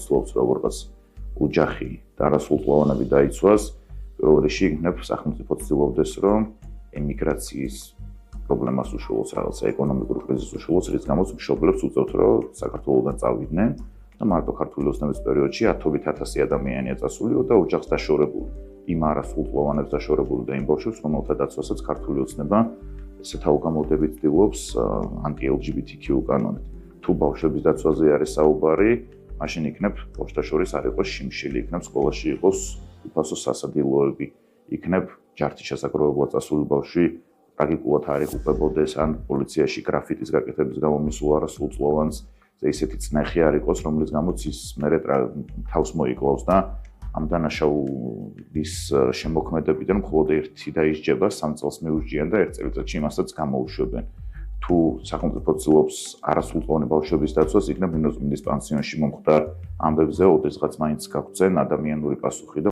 ცდილობს როგორღაც ოჯახი და არასრულწლოვანები დაიცვას, პირველ რიგში იქნებ სახელმწიფო ცდილობდეს, რომ ემიგრაციის პრობლემას უშუალოს რაღაცა ეკონომიკური კრიზისის უშუალოს, რის გამოც მშობლებს უწევთ, რომ საქართველოდან წავიდნენ და მარტო ქართული ოცნების პერიოდში 10,000 ადამიანია წასულიო და ოჯახს დაშორებული. იმ არასრულწლოვანებს დაშორებული და იმ ბავშვებს, რომელთა დაცვასაც ქართული ოცნება ესე თავგამოდებით ცდილობს ანტი-LGBTQ კანონით. თუ ბავშვების დაცვაზე არის საუბარი, მაშინ იქნებ ბავშვთა შორის არ იყოს შიმშილი, იქნებ სკოლაში იყოს უფასო სასადილოები, იქნებ ჯართის შესაკროვებლად წასული ბავშვი ტრაგიკულად არ იღუპებოდეს, ან პოლიციაში გრაფიტის გაკეთების გამო მისულ არასრულწლოვანს ისეთი წნეხი არ იყოს, რომლის გამოც ის მერე თავს მოიკლავს და ამ დანაშაულის შემოქმედებიდან მხოლოდ ერთი დაისჯება, 3 წელს მიუსჯიან და 1 წელიწადში იმასაც გამოუშვებენ. თუ სახელმწიფო ცდილობს არასრულწლოვანი ბავშვების დაცვას, იქნებ მინუსმინის პანსიონში მომხდარ ამბებზე, ოდესღაც მაინც გაგვცენ ადამიანური პასუხი და